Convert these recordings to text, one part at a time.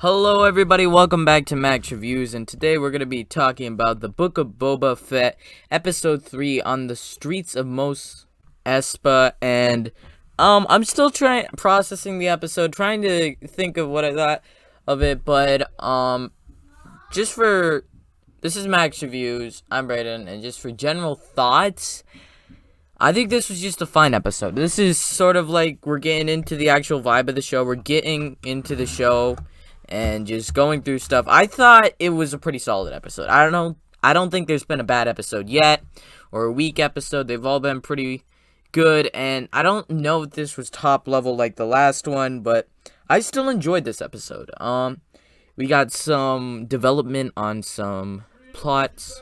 Hello everybody, welcome back to Max Reviews, and today we're going to be talking about the Book of Boba Fett, Episode 3, on the streets of Mos Espa, and, I'm still processing the episode, trying to think of what I thought of it, but, this is Max Reviews, I'm Brayden, and just for general thoughts, I think this was just a fine episode. This is sort of like we're getting into the actual vibe of the show, we're getting into the show, and just going through stuff. I thought it was a pretty solid episode. I don't know. I don't think there's been a bad episode yet, or a weak episode. They've all been pretty good, and I don't know if this was top level like the last one, but I still enjoyed this episode. We got some development on some plots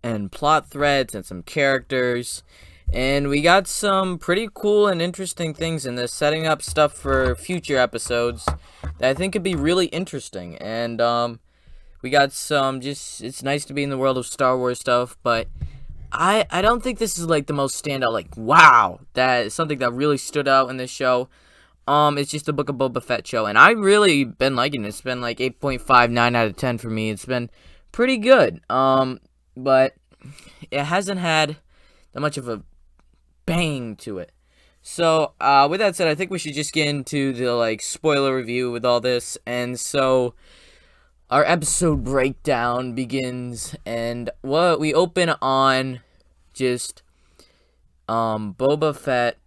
and plot threads and some characters. And we got some pretty cool and interesting things in this, setting up stuff for future episodes that I think could be really interesting. And we got some it's nice to be in the world of Star Wars stuff, but I don't think this is like the most standout, like, wow, that is something that really stood out in this show. It's just the Book of Boba Fett show, and I really been liking it. It's been like 8.5, 9 out of 10 for me. It's been pretty good. But it hasn't had that much of a bang to it. So, with that said, I think we should just get into the, like, spoiler review with all this. And so, our episode breakdown begins, and what we open on just, Boba Fett,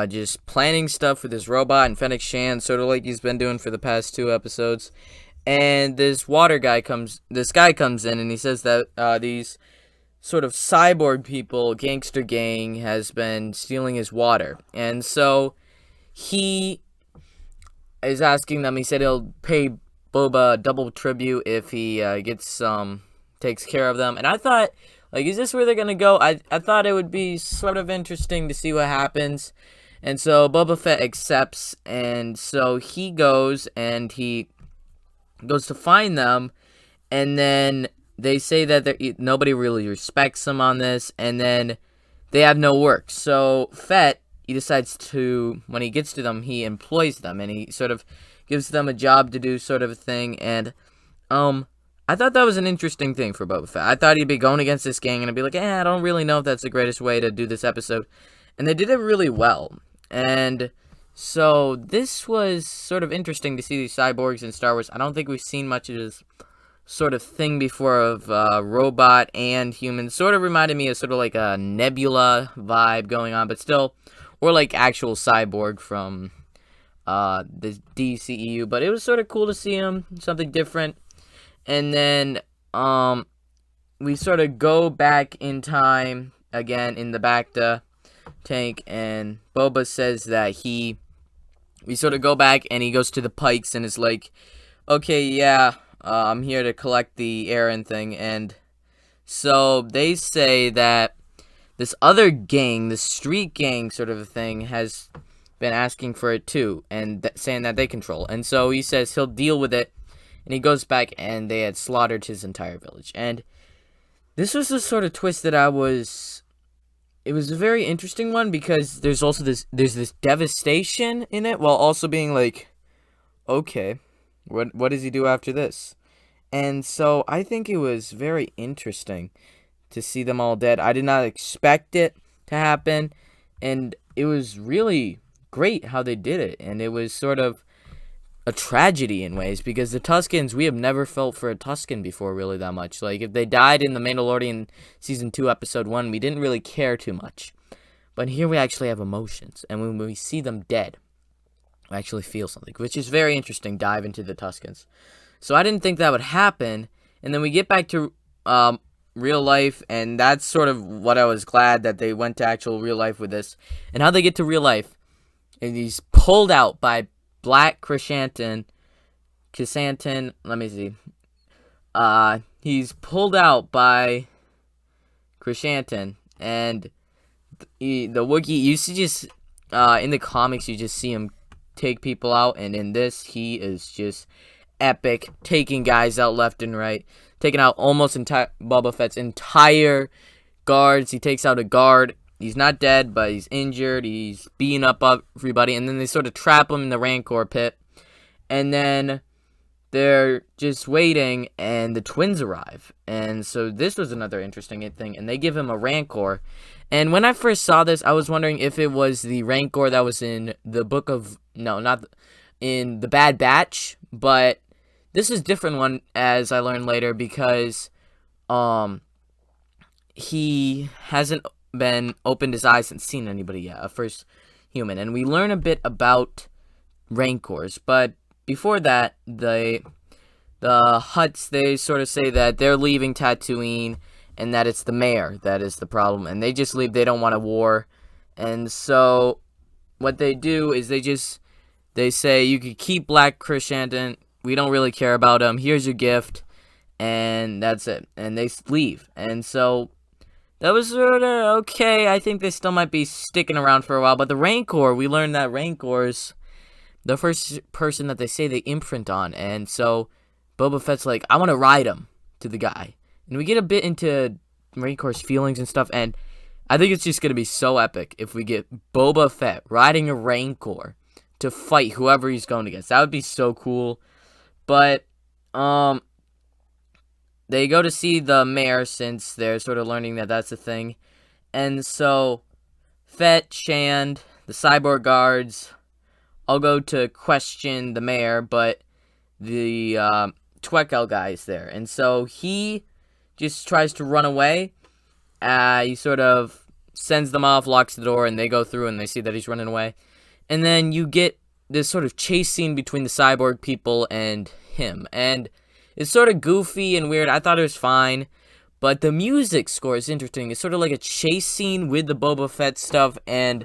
just planning stuff with his robot and Fennec Shan, sort of like he's been doing for the past 2 episodes. And this guy comes in, and he says that, these sort of cyborg people, gangster gang, has been stealing his water. And so he is asking them, he said he'll pay Boba double tribute if he takes care of them. And I thought, like, is this where they're gonna go? I thought it would be sort of interesting to see what happens. And so Boba Fett accepts, and so he goes to find them, and then they say that nobody really respects him on this, and then they have no work. So Fett, he decides to, when he gets to them, he employs them, and he sort of gives them a job to do, sort of a thing. And I thought that was an interesting thing for Boba Fett. I thought he'd be going against this gang, and I'd be like, I don't really know if that's the greatest way to do this episode. And they did it really well. And so this was sort of interesting to see these cyborgs in Star Wars. I don't think we've seen much of this sort of thing before of robot and human. Sort of reminded me of sort of like a Nebula vibe going on, but still, or like actual cyborg from the DCEU. But it was sort of cool to see him, something different. And then we sort of go back in time again in the Bacta tank, and Boba says that we sort of go back, and he goes to the Pikes and is like, okay, yeah, I'm here to collect the Aaron thing. And so they say that this other gang, the street gang sort of a thing, has been asking for it too, and saying that they control. And so he says he'll deal with it, and he goes back, and they had slaughtered his entire village. And this was the sort of twist that it was a very interesting one, because there's this devastation in it, while also being like, okay, what does he do after this? And so I think it was very interesting to see them all dead. I did not expect it to happen, and it was really great how they did it. And it was sort of a tragedy in ways, because the Tuskens, we have never felt for a Tusken before really that much. Like, if they died in The Mandalorian Season 2, Episode 1, we didn't really care too much. But here we actually have emotions, and when we see them dead, we actually feel something, which is very interesting, dive into the Tuskens. So I didn't think that would happen, and then we get back to real life, and that's sort of what I was glad that they went to actual real life with this. And how they get to real life, and he's pulled out by Black Chrysanthemum, let me see. He's pulled out by Chrysanthemum, and the Wookiee, you see just, in the comics, you just see him take people out, and in this, he is just epic, taking guys out left and right, taking out almost Boba Fett's entire guards. He takes out a guard. He's not dead, but he's injured. He's beating up everybody, and then they sort of trap him in the Rancor pit. And then they're just waiting, and the twins arrive. And so this was another interesting thing, and they give him a Rancor. And when I first saw this, I was wondering if it was the Rancor that was in the Book of... No, not in the Bad Batch, but this is a different one, as I learned later, because he hasn't been opened his eyes and seen anybody yet, a first human. And we learn a bit about Rancors, but before that, the Hutts, they sort of say that they're leaving Tatooine and that it's the mayor that is the problem, and they just leave. They don't want a war. And so what they do is they say, you could keep Black Chrysanthemum, we don't really care about him, here's your gift, and that's it. And they leave. And so that was sort of okay. I think they still might be sticking around for a while, but the Rancor, we learned that Rancor's the first person that they say they imprint on. And so Boba Fett's like, I want to ride him to the guy. And we get a bit into Rancor's feelings and stuff, and I think it's just going to be so epic if we get Boba Fett riding a Rancor to fight whoever he's going against. That would be so cool. But they go to see the mayor, since they're sort of learning that that's a thing. And so Fett, Shand, the cyborg guards all go to question the mayor, but the Tweckel guy is there. And so he just tries to run away. He sort of sends them off, locks the door, and they go through and they see that he's running away. And then you get this sort of chase scene between the cyborg people and him. And it's sort of goofy and weird. I thought it was fine. But the music score is interesting. It's sort of like a chase scene with the Boba Fett stuff. And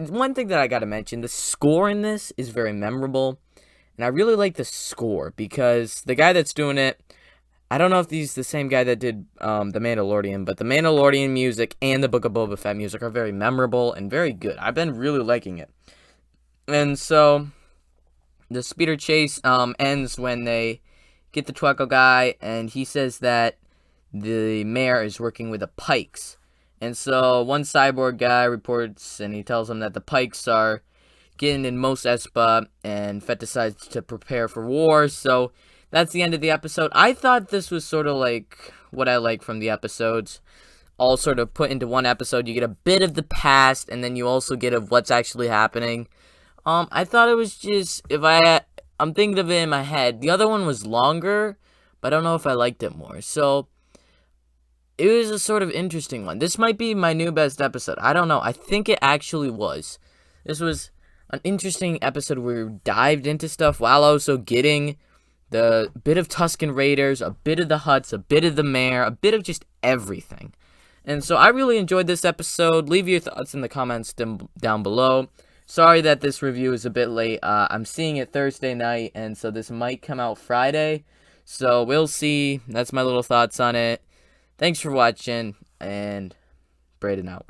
one thing that I gotta mention, the score in this is very memorable. And I really like the score because the guy that's doing it, I don't know if he's the same guy that did The Mandalorian, but the Mandalorian music and the Book of Boba Fett music are very memorable and very good. I've been really liking it. And so the speeder chase ends when they get the Tweckel guy, and he says that the mayor is working with the Pikes. And so one cyborg guy reports, and he tells them that the Pikes are getting in most Espa, and Fett decides to prepare for war. So that's the end of the episode. I thought this was sort of like what I like from the episodes, all sort of put into one episode. You get a bit of the past, and then you also get of what's actually happening. I thought it was just, I'm thinking of it in my head. The other one was longer, but I don't know if I liked it more. So it was a sort of interesting one. This might be my new best episode. I don't know. I think it actually was. This was an interesting episode where we dived into stuff while also getting the bit of Tusken Raiders, a bit of the Hutts, a bit of the mayor, a bit of just everything. And so I really enjoyed this episode. Leave your thoughts in the comments down below. Sorry that this review is a bit late. I'm seeing it Thursday night, and so this might come out Friday. So we'll see. That's my little thoughts on it. Thanks for watching, and Braden out.